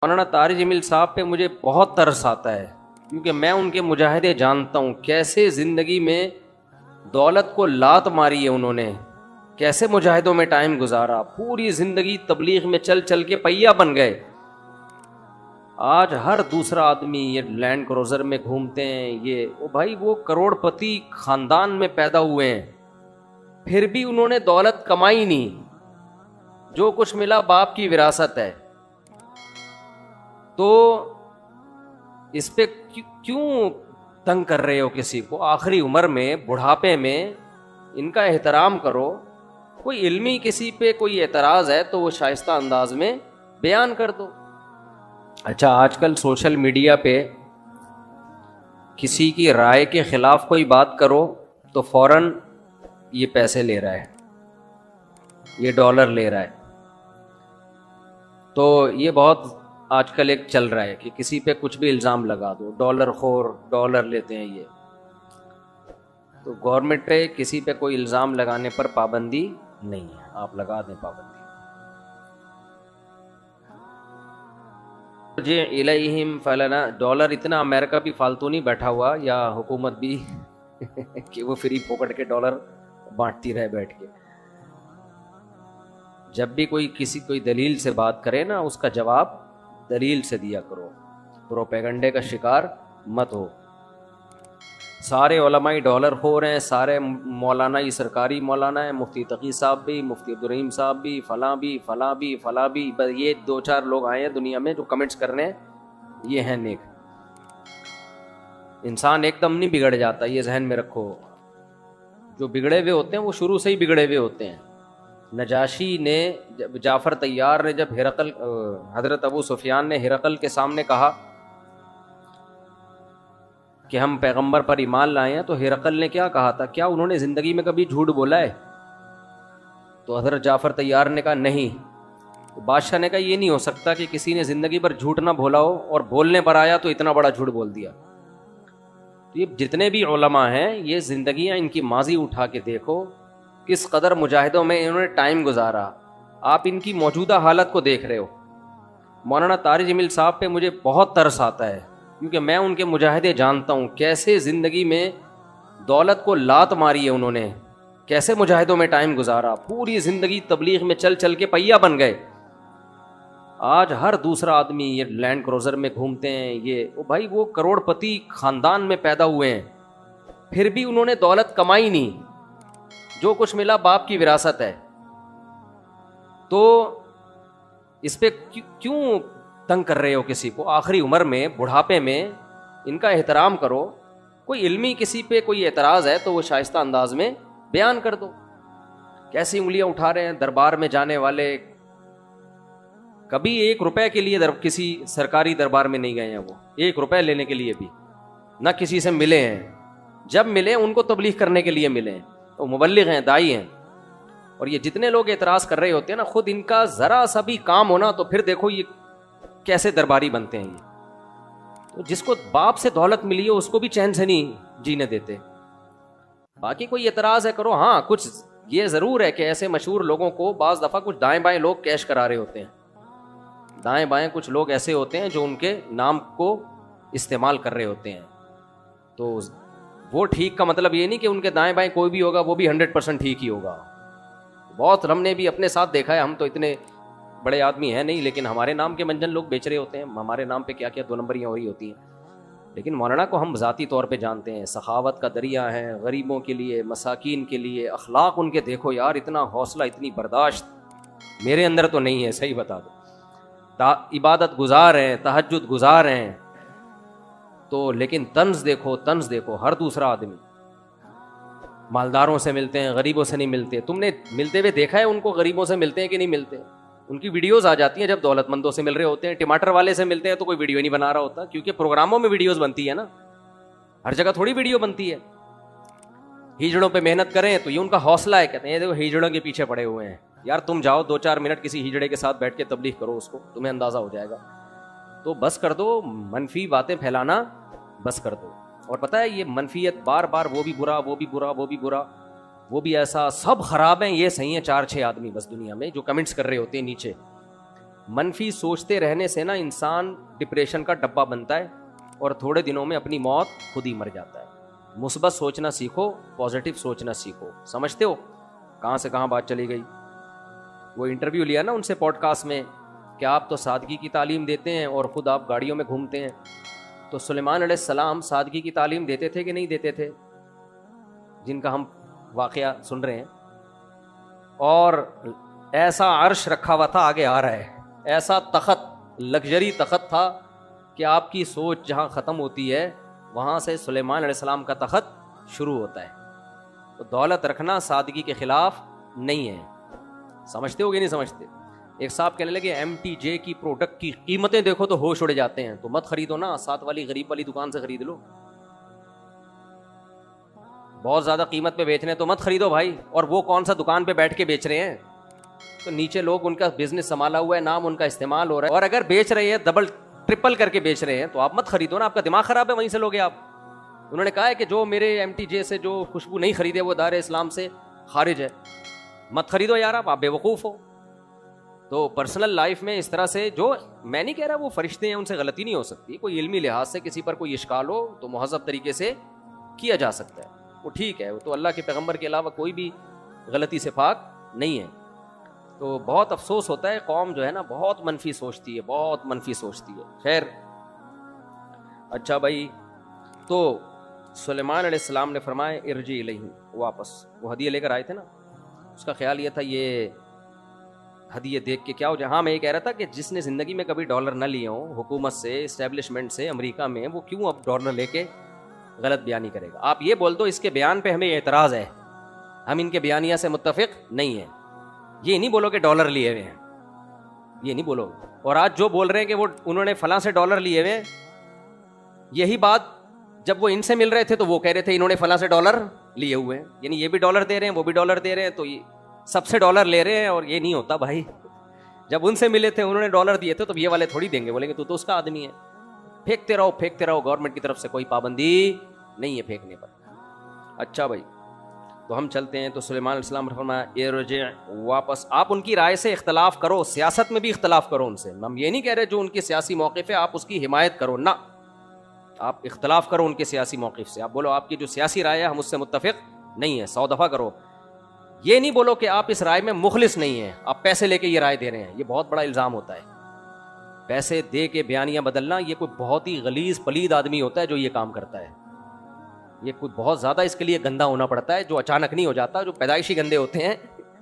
मौलाना तारिक जमील साहब पे मुझे बहुत तरस आता है, क्योंकि मैं उनके मुजाहिदे जानता हूँ। कैसे ज़िंदगी में दौलत को लात मारी है उन्होंने, कैसे मुजाहिदों में टाइम गुजारा, पूरी ज़िंदगी तबलीग में चल चल के पहिया बन गए। आज हर दूसरा आदमी ये लैंड क्रूज़र में घूमते हैं, ये वो भाई वो करोड़पति ख़ानदान में पैदा हुए हैं, फिर भी उन्होंने दौलत कमाई नहीं। जो कुछ मिला बाप की विरासत है। तो इस पे क्यों तंग कर रहे हो किसी को? आखिरी उम्र में, बुढ़ापे में इनका एहतराम करो। कोई इल्मी किसी पे कोई एतराज़ है तो वो शाइस्ता अंदाज में बयान कर दो। अच्छा, आजकल सोशल मीडिया पे किसी की राय के खिलाफ कोई बात करो तो फौरन ये पैसे ले रहा है, ये डॉलर ले रहा है। तो ये बहुत आजकल एक चल रहा है कि किसी पे कुछ भी इल्ज़ाम लगा दो, डॉलर खोर, डॉलर लेते हैं ये। तो गवर्नमेंट पे किसी पे कोई इल्ज़ाम लगाने पर पाबंदी नहीं है, आप लगा दें पाबंदी। जी इलैहिम फलना, डॉलर इतना अमेरिका भी फालतू नहीं बैठा हुआ, या हुकूमत भी कि वो फ्री पकड़ के डॉलर बांटती रहे बैठ के। जब भी कोई दलील से बात करे ना, उसका जवाब दलील से दिया करो, प्रोपेगंडे का शिकार मत हो। सारे उलमाई डॉलर हो रहे हैं, सारे मौलाना ही सरकारी मौलाना है, मुफ्ती तकी साहब भी, मुफ्ती अब्दुल रहीम साहब भी, फलां भी, फलां भी, फलां भी। बस ये 2-4 लोग आए हैं दुनिया में जो कमेंट्स कर रहे हैं, ये हैं नेक। इंसान एकदम नहीं बिगड़ जाता, ये जहन में रखो। जो बिगड़े हुए होते हैं वो शुरू से ही बिगड़े हुए होते हैं। नजाशी ने, जब जाफ़र तैयार ने, जब हिरकल, हज़रत अबू सुफियान ने हिरकल के सामने कहा कि हम पैगंबर पर ईमान लाए हैं, तो हिरकल ने क्या कहा था? क्या उन्होंने ज़िंदगी में कभी झूठ बोला है? तो हज़रत जाफ़र तैयार ने कहा नहीं। तो बादशाह ने कहा ये नहीं हो सकता कि किसी ने ज़िंदगी पर झूठ ना बोला हो और बोलने पर आया तो इतना बड़ा झूठ बोल दिया। तो ये जितने भी उलमा हैं, ये ज़िंदगियाँ इनकी माजी उठा के देखो, किस कदर मुजाहिदों में इन्होंने टाइम गुजारा। आप इनकी मौजूदा हालत को देख रहे हो। मौलाना तारिक जमील साहब पे मुझे बहुत तरस आता है, क्योंकि मैं उनके मुजाहिदे जानता हूँ। कैसे ज़िंदगी में दौलत को लात मारी है उन्होंने, कैसे मुजाहिदों में टाइम गुजारा, पूरी ज़िंदगी तबलीग में चल चल के पहिया बन गए। आज हर दूसरा आदमी ये लैंड क्रूज़र में घूमते हैं, ये वो भाई वो करोड़पति ख़ानदान में पैदा हुए हैं, फिर भी उन्होंने दौलत कमाई नहीं। जो कुछ मिला बाप की विरासत है। तो इस पे क्यों तंग कर रहे हो किसी को? आखिरी उम्र में, बुढ़ापे में इनका एहतराम करो। कोई इल्मी किसी पे कोई एतराज़ है तो वो शाइस्ता अंदाज में बयान कर दो। कैसी उंगलियां उठा रहे हैं दरबार में जाने वाले। कभी 1 रुपए के लिए किसी सरकारी दरबार में नहीं गए हैं वो, 1 रुपए लेने के लिए भी ना किसी से मिले हैं। जब मिले उनको तबलीग करने के लिए मिले हैं। वो मुबल्लिग हैं, दाई हैं। और ये जितने लोग एतराज़ कर रहे होते हैं ना, खुद इनका ज़रा सा भी काम होना तो फिर देखो ये कैसे दरबारी बनते हैं। ये तो जिसको बाप से दौलत मिली है उसको भी चैन से नहीं जीने देते। बाकी कोई एतराज़ है करो। हाँ, कुछ ये ज़रूर है कि ऐसे मशहूर लोगों को बाज़ दफ़ा कुछ दाएं बाएं लोग कैश करा रहे होते हैं। दाएं बाएं कुछ लोग ऐसे होते हैं जो उनके नाम को इस्तेमाल कर रहे होते हैं। तो वो ठीक का मतलब ये नहीं कि उनके दाएं बाएं कोई भी होगा वो भी 100% ठीक ही होगा। बहुत हमने भी अपने साथ देखा है। हम तो इतने बड़े आदमी हैं नहीं, लेकिन हमारे नाम के मंजन लोग बेच रहे होते हैं। हमारे नाम पे क्या क्या 2 नंबरियाँ हो रही होती हैं। लेकिन मौलाना को हम ज़ाती तौर पे जानते हैं, सखावत का दरिया है, गरीबों के लिए, मसाकीन के लिए। अखलाक उनके देखो यार, इतना हौसला, इतनी बर्दाश्त मेरे अंदर तो नहीं है, सही बता दो। इबादत गुजार हैं, तहज्जुद गुजार हैं, तो लेकिन तंज देखो, तंज देखो। हर दूसरा आदमी मालदारों से मिलते हैं, गरीबों से नहीं मिलते। तुमने मिलते हुए देखा है उनको? गरीबों से मिलते हैं कि नहीं मिलते? उनकी वीडियोस आ जाती हैं जब दौलतमंदों से मिल रहे होते हैं। टमाटर वाले से मिलते हैं तो कोई वीडियो नहीं बना रहा होता, क्योंकि प्रोग्रामों में वीडियोस बनती है ना, हर जगह थोड़ी वीडियो बनती है। हिजड़ों पे मेहनत करें तो ये उनका हौसला है। कहते हैं देखो हिजड़ों के पीछे पड़े हुए हैं। यार तुम जाओ 2-4 मिनट किसी हिजड़े के साथ बैठ के तबलीग करो, उसको तुम्हें अंदाजा हो जाएगा। तो बस कर दो, मनफी बातें फैलाना बस कर दो। और पता है ये मनफियत बार बार, वो भी बुरा, वो भी बुरा, वो भी बुरा, वो भी ऐसा, सब खराब हैं, ये सही है 4-6 आदमी बस दुनिया में जो कमेंट्स कर रहे होते हैं नीचे। मनफी सोचते रहने से ना इंसान डिप्रेशन का डब्बा बनता है और थोड़े दिनों में अपनी मौत खुद ही मर जाता है। मुस्बत सोचना सीखो, पॉजिटिव सोचना सीखो। समझते हो कहाँ से कहाँ बात चली गई। वो इंटरव्यू लिया ना उनसे पॉडकास्ट में कि आप तो सादगी की तालीम देते हैं और ख़ुद आप गाड़ियों में घूमते हैं। तो सुलेमान अलैहिस्सलाम सादगी की तालीम देते थे कि नहीं देते थे, जिनका हम वाक़या सुन रहे हैं। और ऐसा अर्श रखा हुआ था, आगे आ रहा है, ऐसा तख़त, लग्जरी तख़त था कि आपकी सोच जहाँ ख़त्म होती है वहाँ से सुलेमान अलैहिस्सलाम का तख़त शुरू होता है। तो दौलत रखना सादगी के ख़िलाफ़ नहीं है। समझते हो कि नहीं समझते। एक साहब कहने लगे MTJ की प्रोडक्ट की कीमतें देखो तो होश उड़ जाते हैं, तो मत खरीदो ना, साथ वाली गरीब वाली दुकान से खरीद लो। बहुत ज़्यादा कीमत पे बेच रहे हैं तो मत खरीदो भाई। और वो कौन सा दुकान पे बैठ के बेच रहे हैं, तो नीचे लोग, उनका बिजनेस संभाला हुआ है, नाम उनका इस्तेमाल हो रहा है। और अगर बेच रहे हैं डबल ट्रिपल करके बेच रहे हैं तो आप मत खरीदो ना, आपका दिमाग खराब है, वहीं से लोगे आप। उन्होंने कहा है कि जो मेरे MTJ से जो खुशबू नहीं खरीदे वो दार इस्लाम से खारिज है। मत खरीदो यार, आप बेवकूफ़ हो। तो पर्सनल लाइफ में इस तरह से, जो मैं नहीं कह रहा वो फरिश्ते हैं उनसे गलती नहीं हो सकती, कोई इल्मी लिहाज से किसी पर कोई इश्काल हो तो मुहज़्ज़ब तरीके से किया जा सकता है, वो ठीक है। वो तो अल्लाह के पैगंबर के अलावा कोई भी गलती से पाक नहीं है। तो बहुत अफसोस होता है, कौम जो है ना बहुत मनफी सोचती है, बहुत मनफी सोचती है। खैर, अच्छा भाई, तो सुलेमान अलैहिस्सलाम ने फरमाया इरजी इलैहि, वापस वो हदिया लेकर आए थे ना, उसका ख्याल ये था ये हदिये देख के क्या हो जाए। हाँ, मैं ये कह रहा था कि जिसने ज़िंदगी में कभी डॉलर ना लिए हों हुकूमत से, इस्टेब्लिशमेंट से, अमेरिका में, वो क्यों अब डॉलर लेके गलत बयानी करेगा। आप ये बोल दो इसके बयान पे हमें एतराज़ है, हम इनके बयानिया से मुत्तफ़िक़ नहीं है। ये नहीं बोलो कि डॉलर लिए हुए हैं, ये नहीं बोलो। और आज जो बोल रहे हैं कि वो उन्होंने फलां से डॉलर लिए हुए हैं, यही बात जब वो इनसे मिल रहे थे तो वो कह रहे थे इन्होंने फलां से डॉलर लिए हुए हैं, यानी ये भी डॉलर दे रहे हैं, वो भी डॉलर दे रहे हैं, तो ये सबसे डॉलर ले रहे हैं। और ये नहीं होता भाई, जब उनसे मिले थे उन्होंने डॉलर दिए थे तो ये वाले थोड़ी देंगे, बोलेंगे तू तो उसका आदमी है। फेंकते रहो फेंकते रहो, गवर्नमेंट की तरफ से कोई पाबंदी नहीं है फेंकने पर। अच्छा भाई, तो हम चलते हैं। तो सुलेमान अलैहिस्सलाम ने फरमाया इरजी, वापस। आप उनकी राय से इख्तलाफ करो, सियासत में भी इख्तलाफ करो उनसे। हम ये नहीं कह रहे जो उनके सियासी मौक़िफ़ है आप उसकी हिमायत करो ना, आप इख्तलाफ करो उनके सियासी मौक़िफ़ से। आप बोलो आपकी जो सियासी राय है हम उससे मुत्तफ़िक़ नहीं है, 100 दफ़ा करो। ये नहीं बोलो कि आप इस राय में मुखलिस नहीं है, आप पैसे लेके ये राय दे रहे हैं। ये बहुत बड़ा इल्ज़ाम होता है, पैसे दे के बयानियाँ बदलना। ये कोई बहुत ही गलीज़ पलीद आदमी होता है जो ये काम करता है। ये कोई बहुत ज़्यादा इसके लिए गंदा होना पड़ता है, जो अचानक नहीं हो जाता, जो पैदाइशी गंदे होते हैं,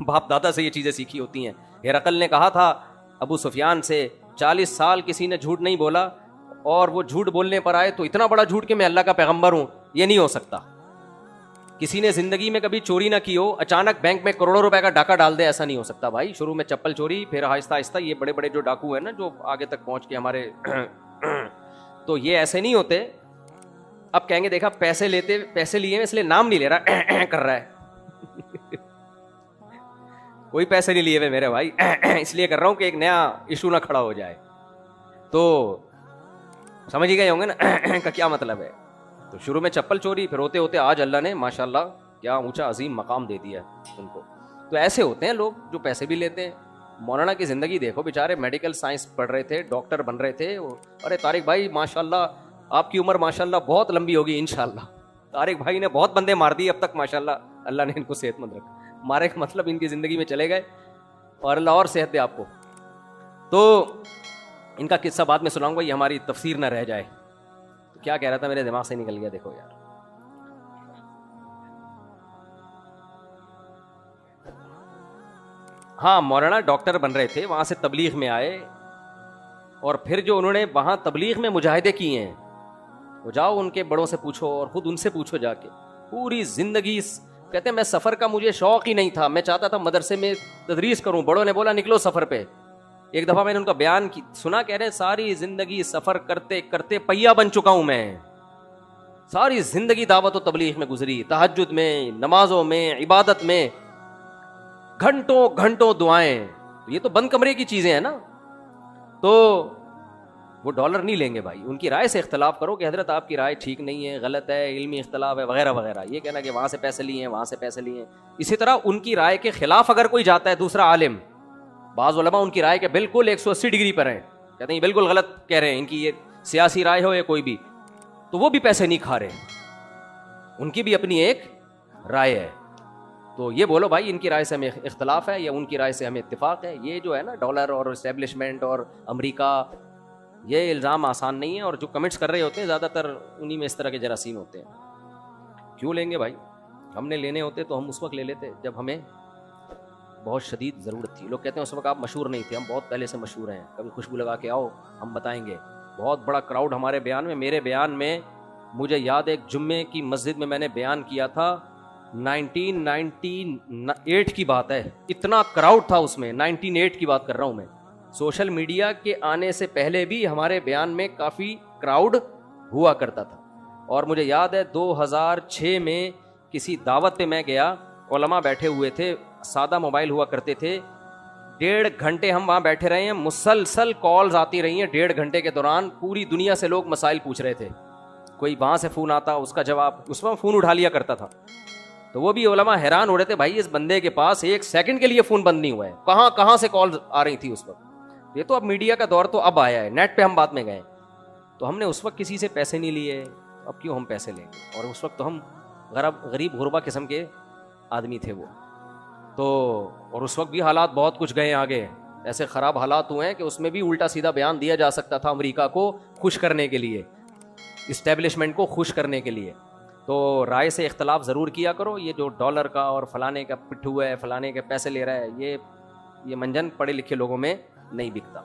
बाप दादा से ये चीज़ें सीखी होती हैं। हिरकल ने कहा था अबू सुफियान से 40 साल किसी ने झूठ नहीं बोला, और वो झूठ बोलने पर आए तो इतना बड़ा झूठ कि मैं अल्लाह का पैगंबर हूँ, ये नहीं हो सकता। किसी ने जिंदगी में कभी चोरी ना की हो, अचानक बैंक में करोड़ों रुपए का डाका डाल दे, ऐसा नहीं हो सकता भाई। शुरू में चप्पल चोरी, फिर आहिस्ता आहिस्ता ये बड़े बड़े जो डाकू है ना, जो आगे तक पहुंच के हमारे तो ये ऐसे नहीं होते। अब कहेंगे देखा पैसे लिए इसलिए नाम नहीं ले रहा कर रहा है कोई पैसे नहीं लिए हुए मेरे भाई, इसलिए कर रहा हूं कि एक नया इशू ना खड़ा हो जाए। तो समझ ही गए होंगे ना का क्या मतलब है। तो शुरू में चप्पल चोरी, फिर होते होते आज अल्लाह ने माशाल्लाह क्या ऊंचा अजीम मकाम दे दिया उनको। तो ऐसे होते हैं लोग जो पैसे भी लेते हैं। मौलाना की ज़िंदगी देखो, बेचारे मेडिकल साइंस पढ़ रहे थे, डॉक्टर बन रहे थे। अरे तारिक भाई माशाल्लाह आपकी उम्र माशाल्लाह बहुत लंबी होगी इंशाल्लाह। तारिक भाई ने बहुत बंदे मार दिए अब तक माशाल्लाह, अल्लाह ने इनको सेहतमंद रखा। मारे का मतलब इनकी ज़िंदगी में चले गए और अल्लाह और सेहत दे आपको। तो इनका किस्सा बाद में सुनाऊंगा, ये हमारी तफसीर ना रह जाए। तो क्या कह रहा था, मेरे दिमाग से निकल गया, देखो यार। हाँ, मौलाना डॉक्टर बन रहे थे, वहां से तबलीग में आए, और फिर जो उन्होंने वहां तबलीग में मुजाहिदे किए हैं, वो जाओ उनके बड़ों से पूछो और खुद उनसे पूछो जाके। पूरी जिंदगी कहते हैं मैं सफर का मुझे शौक ही नहीं था, मैं चाहता था मदरसे में तदरीस करूं। बड़ों ने बोला निकलो सफर पे। एक दफा मैंने उनका बयान सुना, कह रहे सारी जिंदगी सफर करते करते पहिया बन चुका हूं मैं। सारी जिंदगी दावत और तबलीग में गुजरी, तहज्जुद में, नमाजों में, इबादत में, घंटों घंटों दुआएं। ये तो बंद कमरे की चीजें हैं ना। तो वो डॉलर नहीं लेंगे भाई, उनकी राय से इख्तलाफ करो कि हजरत आपकी राय ठीक नहीं है, गलत है, इल्मी इख्तलाफ है, वगैरह वगैरह। ये कहना कि वहां से पैसे लिए हैं, वहां से पैसे लिए हैं। इसी तरह उनकी राय के खिलाफ अगर कोई जाता है दूसरा आलिम, बाज़ उलमा उनकी राय के बिल्कुल 180 डिग्री पर हैं, कहते हैं बिल्कुल गलत कह रहे हैं, इनकी ये सियासी राय हो या कोई भी, तो वो भी पैसे नहीं खा रहे, उनकी भी अपनी एक राय है। तो ये बोलो भाई इनकी राय से हमें इख्तलाफ है या उनकी राय से हमें इत्तिफाक है। ये जो है ना डॉलर और इस्टेब्लिशमेंट और अमेरिका, ये इल्ज़ाम आसान नहीं है, और जो कमेंट्स कर रहे होते हैं ज़्यादातर उन्हीं में इस तरह के जरासीम होते हैं। क्यों लेंगे भाई, हमने लेने होते तो हम उस वक्त ले लेते जब हमें बहुत शदीद ज़रूरत थी। लोग कहते हैं उस वक्त आप मशहूर नहीं थे, हम बहुत पहले से मशहूर हैं, कभी खुशबू लगा के आओ हम बताएंगे। बहुत बड़ा क्राउड हमारे बयान में, मेरे बयान में मुझे याद है एक जुम्मे की मस्जिद में मैंने बयान किया था, 1998 की बात है, इतना क्राउड था उसमें, 1998 की बात कर रहा हूँ मैं। सोशल मीडिया के आने से पहले भी हमारे बयान में काफ़ी क्राउड हुआ करता था। और मुझे याद है 2006 में किसी दावत पे मैं गया, उलमा बैठे हुए थे, सादा मोबाइल हुआ करते थे, 1.5 घंटे हम वहाँ बैठे रहे हैं, मुसलसल कॉल्स आती रही हैं 1.5 घंटे के दौरान, पूरी दुनिया से लोग मसाइल पूछ रहे थे, कोई वहाँ से फ़ोन आता उसका जवाब, उसमें फ़ोन उठा लिया करता था। तो वो भी उलमा हैरान हो रहे थे, भाई इस बंदे के पास 1 सेकंड के लिए फ़ोन बंद नहीं हुआ है, कहाँ कहाँ से कॉल आ रही थी उस वक्त। ये तो अब मीडिया का दौर तो अब आया है, नेट पे हम बाद में गए, तो हमने उस वक्त किसी से पैसे नहीं लिए, अब क्यों हम पैसे लेंगे। और उस वक्त तो हम गरीब गुरबा किस्म के आदमी थे वो तो, और उस वक्त भी हालात बहुत कुछ गए आगे, ऐसे ख़राब हालात हुए हैं कि उसमें भी उल्टा सीधा बयान दिया जा सकता था अमेरिका को खुश करने के लिए, इस्टेब्लिशमेंट को खुश करने के लिए। तो राय से इख्तलाफ ज़रूर किया करो। ये जो डॉलर का और फलाने का पिट्ठू है, फलाने के पैसे ले रहा है, ये मंजन पढ़े लिखे लोगों में नहीं बिकता।